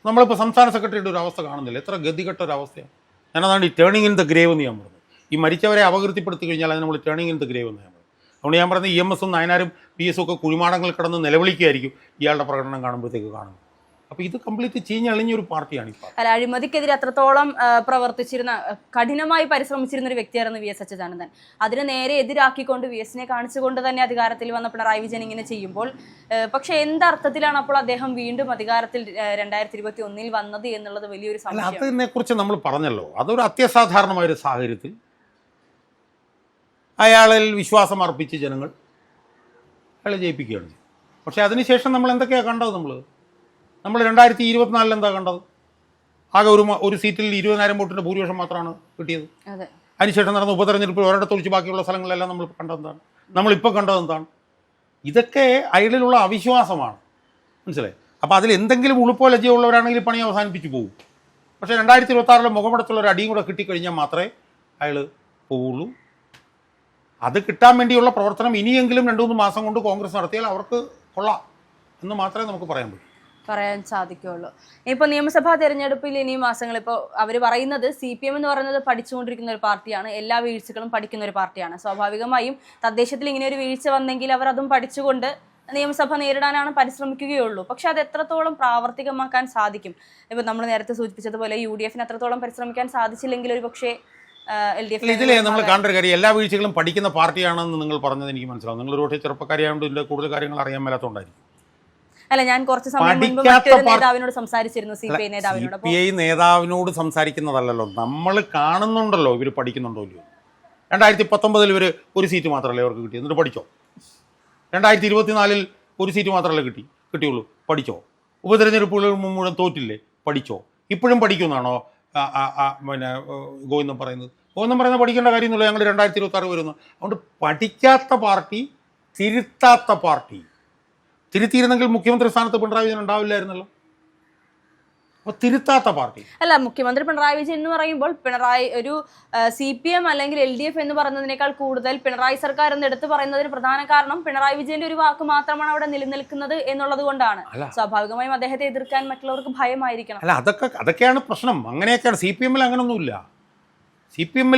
നമ്മളിപ്പോൾ സംസ്ഥാന സെക്രട്ടറിയുടെ ഒരു അവസ്ഥ കാണുന്നില്ല. എത്ര ഗതികെട്ട ഒരവസ്ഥയാണ്. ഞാനതാണ് ഈ ടേണിംഗ് ഇൻ ദ ഗ്രേവ് എന്ന് ഞാൻ പറഞ്ഞത്. ഈ മരിച്ചവരെ അപകീർത്തിപ്പെടുത്തി കഴിഞ്ഞാൽ അതിന് നമ്മൾ ടേണിംഗ് ഇൻ ദ ഗ്രേവ് എന്ന് ഞാൻ പറഞ്ഞത്. അതുകൊണ്ട് ഞാൻ പറഞ്ഞത് EMS നായനാരും PS ഒക്കെ കുഴിമാടങ്ങളിൽ കിടന്ന് നിലവിളിക്കുകയായിരിക്കും ഇയാളുടെ പ്രകടനം കാണുമ്പോഴത്തേക്ക് കാണുന്നത്. അപ്പോൾ ഇത് കംപ്ലീറ്റ് ചീഞ്ഞളിഞ്ഞൊരു പാർട്ടിയാണ് ഇപ്പോൾ. അല്ല, അഴിമതിക്കെതിരെ അത്രത്തോളം പ്രവർത്തിച്ചിരുന്ന, കഠിനമായി പരിശ്രമിച്ചിരുന്ന ഒരു വ്യക്തിയായിരുന്നു വി എസ് അച്യുതാനന്ദൻ. അതിന് നേരെ എതിരാക്കിക്കൊണ്ട് വി എസിനെ കാണിച്ചുകൊണ്ട് തന്നെ അധികാരത്തിൽ വന്ന പിണറായി വിജയൻ ഇങ്ങനെ ചെയ്യുമ്പോൾ, പക്ഷെ എന്തർത്ഥത്തിലാണ് അപ്പോൾ അദ്ദേഹം വീണ്ടും അധികാരത്തിൽ 2021 വന്നത് എന്നുള്ളത് വലിയൊരു സംശയം. അതിനെക്കുറിച്ച് നമ്മൾ പറഞ്ഞല്ലോ, അതൊരു അത്യസാധാരണമായൊരു സാഹചര്യത്തിൽ അയാളിൽ വിശ്വാസം അർപ്പിച്ച് ജനങ്ങൾ അയാളെ ജയിപ്പിക്കുകയാണ്. പക്ഷേ അതിനുശേഷം നമ്മൾ എന്തൊക്കെയാണ് കണ്ടത്? നമ്മൾ 2024 എന്താ കണ്ടത്? ആകെ ഒരു സീറ്റിൽ 20,000 വോട്ടിൻ്റെ ഭൂരിപക്ഷം മാത്രമാണ് കിട്ടിയത്. അതിനുശേഷം നടന്ന ഉപതെരഞ്ഞെടുപ്പിൽ ഒരിടത്തൊഴിച്ച് ബാക്കിയുള്ള സ്ഥലങ്ങളെല്ലാം നമ്മൾ കണ്ടതെന്താണ്? നമ്മളിപ്പോൾ കണ്ടതെന്താണ്? ഇതൊക്കെ അയാളിലുള്ള അവിശ്വാസമാണ്, മനസ്സിലായി? അപ്പോൾ അതിൽ എന്തെങ്കിലും ഉളുപ്പോ ലജ്ജയോ ഉള്ളവരാണെങ്കിൽ പണി അവസാനിപ്പിച്ച് പോകും. പക്ഷേ 2026 മുഖപടത്തുള്ള ഒരു അടിയും കൂടെ കിട്ടിക്കഴിഞ്ഞാൽ മാത്രമേ അയാൾ പോവുള്ളൂ. അത് കിട്ടാൻ വേണ്ടിയുള്ള പ്രവർത്തനം ഇനിയെങ്കിലും 2-3 മാസം കൊണ്ട് കോൺഗ്രസ് നടത്തിയാൽ അവർക്ക് കൊള്ളാം എന്ന് മാത്രമേ നമുക്ക് പറയാൻ സാധിക്കുകയുള്ളൂ. ഇപ്പോൾ നിയമസഭാ തെരഞ്ഞെടുപ്പിൽ ഇനി മാസങ്ങൾ, ഇപ്പോൾ അവർ പറയുന്നത് CPM എന്ന് പറയുന്നത് പഠിച്ചുകൊണ്ടിരിക്കുന്ന ഒരു പാർട്ടിയാണ്, എല്ലാ വീഴ്ചകളും പഠിക്കുന്ന ഒരു പാർട്ടിയാണ്. സ്വാഭാവികമായും തദ്ദേശത്തിൽ ഇങ്ങനെ ഒരു വീഴ്ച വന്നെങ്കിൽ അവർ അതും പഠിച്ചുകൊണ്ട് നിയമസഭ നേരിടാനാണ് പരിശ്രമിക്കുകയുള്ളൂ. പക്ഷെ അത് എത്രത്തോളം പ്രാവർത്തികമാക്കാൻ സാധിക്കും? ഇപ്പോൾ നമ്മൾ നേരത്തെ സൂചിപ്പിച്ചതുപോലെ UDF അത്രത്തോളം പരിശ്രമിക്കാൻ സാധിച്ചില്ലെങ്കിൽ ഒരു പക്ഷേ ഇതിലെ നമ്മൾ കാണേണ്ട കാര്യം, എല്ലാ വീഴ്ചകളും പഠിക്കുന്ന പാർട്ടിയാണെന്ന് നിങ്ങൾ പറഞ്ഞത് എനിക്ക് മനസ്സിലാവും. നിങ്ങൾ ഒരു പക്ഷേ ചെറുപ്പക്കാരിയായതുകൊണ്ട് ഇതിൻ്റെ കൂടുതൽ കാര്യങ്ങൾ അറിയാൻ മേലാത്തതുകൊണ്ടായിരിക്കും. അല്ല, ഞാൻ കുറച്ച് സമയം മുൻപ് മറ്റൊരു നേതാവിനോട് സംസാരിച്ചിരുന്നു, CPI നേതാവിനോട്. CPI നേതാവിനോട് സംസാരിക്കുന്നതല്ലല്ലോ, നമ്മൾ കാണുന്നുണ്ടല്ലോ ഇവർ പഠിക്കുന്നുണ്ടോ ഇല്ലയോ. 2019 ഇവർ ഒരു സീറ്റ് മാത്രമല്ലേ അവർക്ക് കിട്ടി, എന്നിട്ട് പഠിച്ചോ? 2024 ഒരു സീറ്റ് മാത്രമല്ലേ കിട്ടിയുള്ളൂ, പഠിച്ചോ? ഉപതെരഞ്ഞെടുപ്പുകൾ മുഴുവൻ തോറ്റില്ലേ, പഠിച്ചോ? ഇപ്പോഴും പഠിക്കുമെന്നാണോ പിന്നെ ഗോവിന്ദൻ പറയുന്നത് പഠിക്കേണ്ട കാര്യമൊന്നുമില്ല, ഞങ്ങൾ 2026 വരുന്നു. അതുകൊണ്ട് പഠിക്കാത്ത പാർട്ടി, തിരുത്താത്ത പാർട്ടി. തിരുത്തിയിരുന്നെങ്കിൽ മുഖ്യമന്ത്രി സ്ഥാനത്ത് പിണറായി വിജയൻ ഉണ്ടാവില്ലായിരുന്നല്ലോ. അപ്പോൾ തിരുത്താത്ത പാർട്ടി അല്ല, മുഖ്യമന്ത്രി പിണറായി വിജയൻ എന്ന് പറയുമ്പോൾ പിണറായി ഒരു CPM അല്ലെങ്കിൽ LDF എന്ന് പറയുന്നതിനേക്കാൾ കൂടുതൽ പിണറായി സർക്കാർ എന്ന് എടുത്ത് പറയുന്നതിന് പ്രധാന കാരണം പിണറായി വിജയന്റെ ഒരു വാക്ക് മാത്രമാണ് അവിടെ നിലനിൽക്കുന്നത് എന്നുള്ളത് കൊണ്ടാണ്. സ്വാഭാവികമായും അദ്ദേഹത്തെ എതിർക്കാൻ മറ്റുള്ളവർക്ക് ഭയമായിരിക്കണം. അല്ല, അതൊക്കെയാണ് പ്രശ്നം. അങ്ങനെയൊക്കെയാണ്. CPM അങ്ങനൊന്നുമില്ല. CPM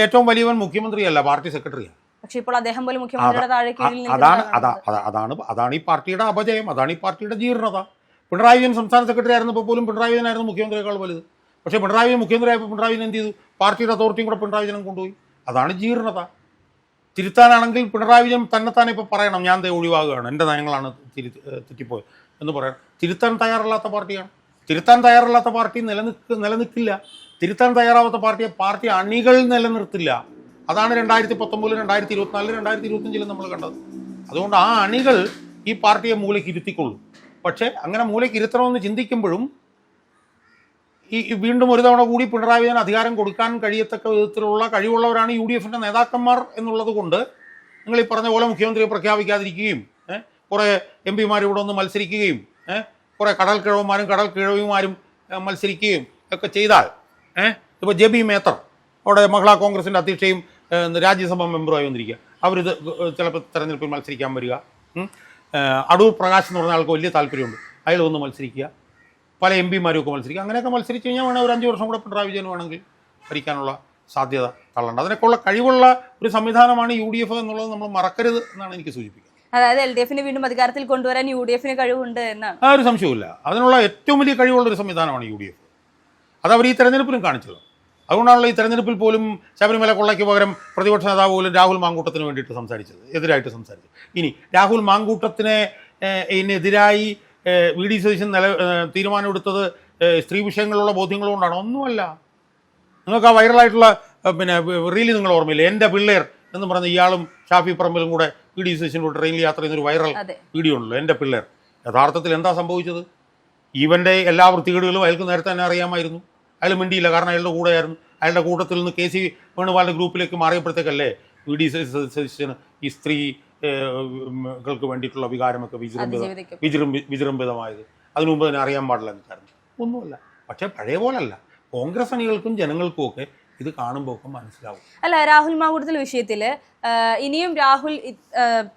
ഏറ്റവും വലിയവൻ മുഖ്യമന്ത്രിയല്ല, പാർട്ടി സെക്രട്ടറിയാണ്. പക്ഷെ ഇപ്പോൾ അദ്ദേഹം പോലും മുഖ്യമന്ത്രിയുടെ താഴെ കീഴിൽ അതാണ് ഈ പാർട്ടിയുടെ അപജയം, അതാണ് ഈ പാർട്ടിയുടെ ജീർണത. പിണറായി വിജയൻ സംസ്ഥാന സെക്രട്ടറി ആയിരുന്നപ്പോൾ പോലും പിണറായി വിജയനായിരുന്നു മുഖ്യമന്ത്രിയേക്കാൾ വലുത്. പക്ഷേ പിണറായി വിജയൻ മുഖ്യമന്ത്രിയായപ്പോൾ പിണറായി വിജയൻ എന്ത് ചെയ്തു? പാർട്ടിയുടെ അതോറിറ്റിയും കൂടെ പിണറായി വിജയൻ കൊണ്ടുപോയി. അതാണ് ജീർണത. തിരുത്താനാണെങ്കിൽ പിണറായി വിജയൻ തന്നെത്താനെ ഇപ്പോൾ പറയണം, ഞാൻ ഒഴിവാകുകയാണ്, എൻ്റെ നയങ്ങളാണ് തെറ്റിപ്പോയത് എന്ന് പറയാം. തിരുത്താൻ തയ്യാറല്ലാത്ത പാർട്ടിയാണ്. തിരുത്താൻ തയ്യാറല്ലാത്ത പാർട്ടി നിലനിൽക്കില്ല. തിരുത്താൻ തയ്യാറാവാത്ത പാർട്ടി അണികൾ നിലനിർത്തില്ല. അതാണ് 2019, 2024, 2025 നമ്മൾ കണ്ടത്. അതുകൊണ്ട് ആ അണികൾ ഈ പാർട്ടിയെ മൂലയ്ക്ക് ഇരുത്തിക്കൊള്ളും. പക്ഷേ അങ്ങനെ മൂലയ്ക്ക് ഇരുത്തണമെന്ന് ചിന്തിക്കുമ്പോഴും വീണ്ടും ഒരു തവണ കൂടി പിണറായി വിജയൻ അധികാരം കൊടുക്കാൻ കഴിയത്തക്ക വിധത്തിലുള്ള കഴിവുള്ളവരാണ് UDF നേതാക്കന്മാർ എന്നുള്ളത് കൊണ്ട് നിങ്ങൾ ഈ പറഞ്ഞ പോലെ മുഖ്യമന്ത്രിയെ പ്രഖ്യാപിക്കാതിരിക്കുകയും കുറേ MP ഇവിടെ ഒന്ന് മത്സരിക്കുകയും കുറേ കടൽ കിഴവിമാരും മത്സരിക്കുകയും ഒക്കെ ചെയ്താൽ, ഇപ്പോൾ JB മേത്തർ അവിടെ മഹിളാ കോൺഗ്രസിൻ്റെ അധ്യക്ഷയും രാജ്യസഭാ മെമ്പറുമായി വന്നിരിക്കുക, അവരിത് ചിലപ്പോൾ തെരഞ്ഞെടുപ്പിൽ മത്സരിക്കാൻ വരിക. അടൂർ പ്രകാശ് എന്ന് പറഞ്ഞ ആൾക്ക് വലിയ താല്പര്യമുണ്ട്, അയാൾ വന്ന് മത്സരിക്കുക. പല MP ഒക്കെ മത്സരിക്കുക. അങ്ങനെയൊക്കെ മത്സരിച്ച് കഴിഞ്ഞാൽ വേണമെങ്കിൽ ഒരു 5 വർഷം കൂടെ പിണറായി വിജയൻ വേണമെങ്കിൽ ഭരിക്കാനുള്ള സാധ്യത തള്ളണ്ട. അതിനൊക്കെയുള്ള കഴിവുള്ള ഒരു സംവിധാനമാണ് UDF എന്നുള്ളത് നമ്മൾ മറക്കരുത് എന്നാണ് എനിക്ക് സൂചിപ്പിക്കുന്നത്. അതായത് LDF വീണ്ടും അധികാരത്തിൽ കൊണ്ടുവരാൻ UDF കഴിവുണ്ട് എന്നാണ്. ആ ഒരു സംശയമില്ല. അതിനുള്ള ഏറ്റവും വലിയ കഴിവുള്ളൊരു സംവിധാനമാണ് UDF. അതവർ ഈ തെരഞ്ഞെടുപ്പിലും കാണിച്ചത്. അതുകൊണ്ടാണല്ലോ ഈ തെരഞ്ഞെടുപ്പിൽ പോലും ശബരിമല കൊള്ളയ്ക്ക് പകരം പ്രതിപക്ഷ നേതാവ് പോലും രാഹുൽ മാങ്കൂട്ടത്തിന് വേണ്ടിയിട്ട് എതിരായിട്ട് സംസാരിച്ചത്. ഇനി രാഹുൽ മാങ്കൂട്ടത്തിനെതിരായി VD സതീശൻ തീരുമാനമെടുത്തത് സ്ത്രീ വിഷയങ്ങളിലുള്ള ബോധ്യങ്ങളുകൊണ്ടാണ്? ഒന്നുമല്ല. നിങ്ങൾക്ക് ആ വൈറലായിട്ടുള്ള റീല് നിങ്ങൾ ഓർമ്മയില്ലേ? എൻ്റെ പിള്ളേർ എന്ന് പറഞ്ഞ ഇയാളും ഷാഫി പറമ്പിലും കൂടെ VD സതീശനോട് ട്രെയിനിൽ യാത്ര ചെയ്യുന്നൊരു വൈറൽ വീഡിയോ ഉണ്ടല്ലോ, എൻ്റെ പിള്ളേർ. യഥാർത്ഥത്തിൽ എന്താ സംഭവിച്ചത്? ഇവൻ്റെ എല്ലാ വൃത്തികേടുകളും അയാൾക്ക് നേരത്തെ തന്നെ അറിയാമായിരുന്നു. അയാൾ മിണ്ടിയില്ല, കാരണം അയാളുടെ കൂടെയായിരുന്നു. അയാളുടെ കൂട്ടത്തിൽ നിന്ന് KC വേണുഗോപാലിൻ്റെ ഗ്രൂപ്പിലേക്ക് മാറിയപ്പോഴത്തേക്കല്ലേ VD സതീശന് ഈ സ്ത്രീകൾക്ക് വേണ്ടിയിട്ടുള്ള വികാരമൊക്കെ വിജൃംഭിതമായത്. അതിനു മുമ്പ് തന്നെ അറിയാൻ പാടില്ല എന്ന് കാരണം ഒന്നുമല്ല. പക്ഷേ പഴയ പോലല്ല. കോൺഗ്രസ് അണികൾക്കും ജനങ്ങൾക്കും ഒക്കെ ഇത് കാണുമ്പോൾ ഒക്കെ മനസ്സിലാവും. അല്ല, രാഹുൽ മാങ്കൂട്ടത്തിൽ വിഷയത്തിൽ ഇനിയും രാഹുൽ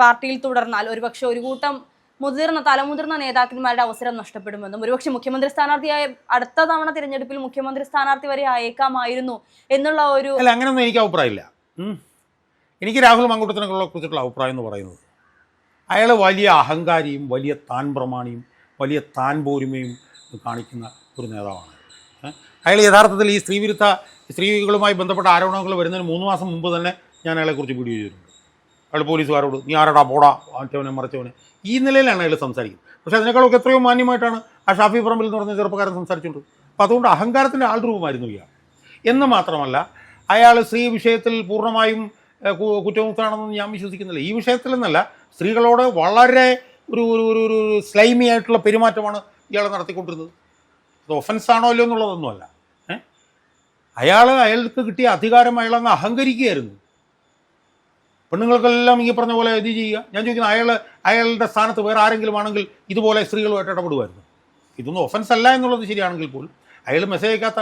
പാർട്ടിയിൽ തുടർന്നാൽ ഒരുപക്ഷെ ഒരു കൂട്ടം തലമുതിർന്ന നേതാക്കന്മാരുടെ അവസരം നഷ്ടപ്പെടുമെന്നും ഒരുപക്ഷെ മുഖ്യമന്ത്രി സ്ഥാനാർത്ഥിയായ അടുത്ത തവണ തിരഞ്ഞെടുപ്പിൽ മുഖ്യമന്ത്രി സ്ഥാനാർത്ഥി വരെ അയക്കാമായിരുന്നു എന്നുള്ള ഒരു... അല്ല, അങ്ങനെയൊന്നും എനിക്ക് അഭിപ്രായമില്ല. എനിക്ക് രാഹുൽ മാങ്കൂട്ടത്തിനെ കുറിച്ചിട്ടുള്ള അഭിപ്രായം എന്ന് പറയുന്നത്, അയാൾ വലിയ അഹങ്കാരിയും വലിയ താൻ പ്രമാണിയും വലിയ താൻ പോരുമയും കാണിക്കുന്ന ഒരു നേതാവാണ്. അയാൾ യഥാർത്ഥത്തിൽ ഈ സ്ത്രീകളുമായി ബന്ധപ്പെട്ട ആരോപണങ്ങൾ വരുന്നതിന് 3 മാസം മുമ്പ് തന്നെ ഞാൻ അയാളെക്കുറിച്ച് വീഡിയോ ചെയ്തിട്ടുണ്ട്. അയാൾ പോലീസുകാരോട് നീ ആരടാ പോടാ മാറ്റവനെ മറച്ചവനെ ഈ നിലയിലാണ് അയാൾ സംസാരിക്കുന്നത്. പക്ഷേ അതിനേക്കാളൊക്കെ എത്രയോ മാന്യമായിട്ടാണ് ആ ഷാഫി പറമ്പിൽ എന്ന് പറഞ്ഞ ചെറുപ്പക്കാരൻ സംസാരിച്ചുകൊണ്ട്. അപ്പോൾ അതുകൊണ്ട് അഹങ്കാരത്തിൻ്റെ ആൾ രൂപമായിരുന്നു ഇയാൾ എന്ന് മാത്രമല്ല അയാൾ സ്ത്രീ വിഷയത്തിൽ പൂർണ്ണമായും കുറ്റമുക്തമാണെന്ന് ഞാൻ വിശ്വസിക്കുന്നില്ല. ഈ വിഷയത്തിൽ നിന്നല്ല, സ്ത്രീകളോട് വളരെ ഒരു ഒരു ഒരു സ്ലൈമി ആയിട്ടുള്ള പെരുമാറ്റമാണ് ഇയാൾ നടത്തിക്കൊണ്ടിരുന്നത്. അത് ഒഫൻസാണോ ഇല്ലയോ എന്നുള്ളതൊന്നുമല്ല. അയാൾക്ക് കിട്ടിയ അധികാരം അയാളങ്ങ് അഹങ്കരിക്കുകയായിരുന്നു. പെണ്ണുങ്ങൾക്കെല്ലാം ഈ പറഞ്ഞ പോലെ ഇത് ചെയ്യുക. ഞാൻ ചോദിക്കുന്നത് അയാളുടെ സ്ഥാനത്ത് വേറെ ആരെങ്കിലും ആണെങ്കിൽ ഇതുപോലെ സ്ത്രീകളുമായിട്ട് ഇടപെടുമായിരുന്നു. ഇതൊന്നും ഒഫൻസ് അല്ല എന്നുള്ളത് ശരിയാണെങ്കിൽ പോലും അയാൾ മെസ്സേജ് അയക്കാത്ത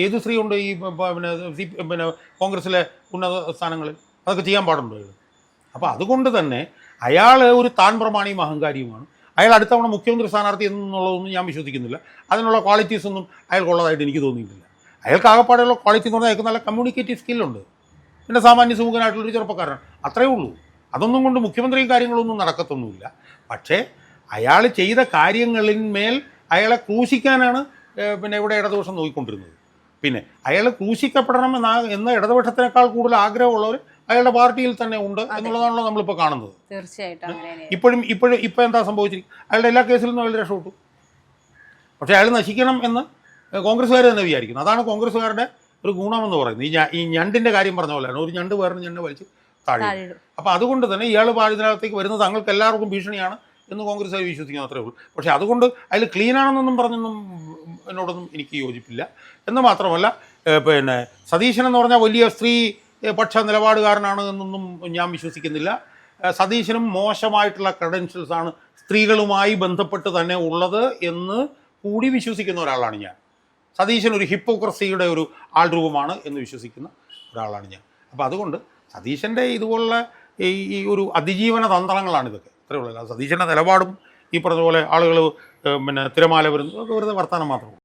ഏത് സ്ത്രീ ഉണ്ട് ഈ പിന്നെ കോൺഗ്രസ്സിലെ ഉന്നത സ്ഥാനങ്ങളിൽ? അതൊക്കെ ചെയ്യാൻ പാടുണ്ടോ അയാൾ? അപ്പോൾ അതുകൊണ്ട് തന്നെ അയാൾ ഒരു താൻ പ്രമാണിയും അഹങ്കാരിയുമാണ്. അയാൾ അടുത്ത തവണ മുഖ്യമന്ത്രി സ്ഥാനാർത്ഥി എന്നുള്ളതൊന്നും ഞാൻ വിശ്വസിക്കുന്നില്ല. അതിനുള്ള ക്വാളിറ്റീസ് ഒന്നും അയാൾക്കുള്ളതായിട്ട് എനിക്ക് തോന്നിയിട്ടില്ല. അയാൾക്ക് ആകെപ്പാടെയുള്ള ക്വാളിറ്റി എന്ന് പറഞ്ഞാൽ അയാൾക്ക് നല്ല കമ്മ്യൂണിക്കേറ്റീവ് സ്കില്ലുണ്ട്. പിന്നെ സാമാന്യ സുമുഖനായിട്ടുള്ളൊരു ചെറുപ്പക്കാരനാണ്, അത്രയേ ഉള്ളൂ. അതൊന്നും കൊണ്ട് മുഖ്യമന്ത്രിയും കാര്യങ്ങളൊന്നും നടക്കത്തൊന്നുമില്ല. പക്ഷേ അയാൾ ചെയ്ത കാര്യങ്ങളിന്മേൽ അയാളെ ക്രൂശിക്കാനാണ് പിന്നെ ഇവിടെ ഇടതുപക്ഷം നോക്കിക്കൊണ്ടിരുന്നത്. പിന്നെ അയാൾ ക്രൂശിക്കപ്പെടണം എന്ന ഇടതുപക്ഷത്തിനേക്കാൾ കൂടുതൽ ആഗ്രഹമുള്ളവർ അയാളുടെ പാർട്ടിയിൽ തന്നെ ഉണ്ട് എന്നുള്ളതാണല്ലോ നമ്മളിപ്പോൾ കാണുന്നത്. തീർച്ചയായിട്ടും ഇപ്പോൾ എന്താ സംഭവിച്ചിരിക്കും? അയാളുടെ എല്ലാ കേസിലും നിന്ന് അയാൾ രക്ഷപ്പെട്ടു. പക്ഷേ അയാൾ നശിക്കണം എന്ന് കോൺഗ്രസ്സുകാർ തന്നെ വിചാരിക്കുന്നു. അതാണ് കോൺഗ്രസ്സുകാരുടെ ഒരു ഗുണമെന്ന് പറയുന്നത്. ഈ ഞണ്ടിൻ്റെ കാര്യം പറഞ്ഞ പോലെയാണ്, ഒരു ഞണ്ട് വേറെ ഞണ്ട് വലിച്ച് താഴെ. അപ്പോൾ അതുകൊണ്ട് തന്നെ ഇയാൾ ഇതിനകത്തേക്ക് വരുന്നത് തങ്ങൾക്ക് എല്ലാവർക്കും ഭീഷണിയാണ് എന്ന് കോൺഗ്രസ്സുകാർ വിശ്വസിക്കുന്ന അത്രേ ഉള്ളൂ. പക്ഷേ അതുകൊണ്ട് അതിൽ ക്ലീനാണെന്നൊന്നും പറഞ്ഞൊന്നും എന്നോടൊന്നും എനിക്ക് യോജിപ്പില്ല. എന്ന് മാത്രമല്ല പിന്നെ സതീശൻ എന്ന് പറഞ്ഞാൽ വലിയ സ്ത്രീ പക്ഷ നിലപാടുകാരനാണ് എന്നൊന്നും ഞാൻ വിശ്വസിക്കുന്നില്ല. സതീശനും മോശമായിട്ടുള്ള ക്രെഡൻഷ്യൽസാണ് സ്ത്രീകളുമായി ബന്ധപ്പെട്ട് തന്നെ ഉള്ളത് എന്ന് കൂടി വിശ്വസിക്കുന്ന ഒരാളാണ് ഞാൻ. സതീശൻ ഒരു ഹിപ്പോക്രസിയുടെ ഒരു ആൾ രൂപമാണ് എന്ന് വിശ്വസിക്കുന്ന ഒരാളാണ് ഞാൻ. അപ്പോൾ അതുകൊണ്ട് സതീശൻ്റെ ഇതുപോലുള്ള ഈ ഒരു അതിജീവന തന്ത്രങ്ങളാണ് ഇതൊക്കെ, അത്രേ ഉള്ളൂ. സതീശൻ്റെ നിലപാടും ഈ പറഞ്ഞ പോലെ ആളുകൾ പിന്നെ തിരമാല വരുന്നത് അതൊക്കെ വെറുതെ വർത്തമാനം മാത്രമേ ഉള്ളൂ.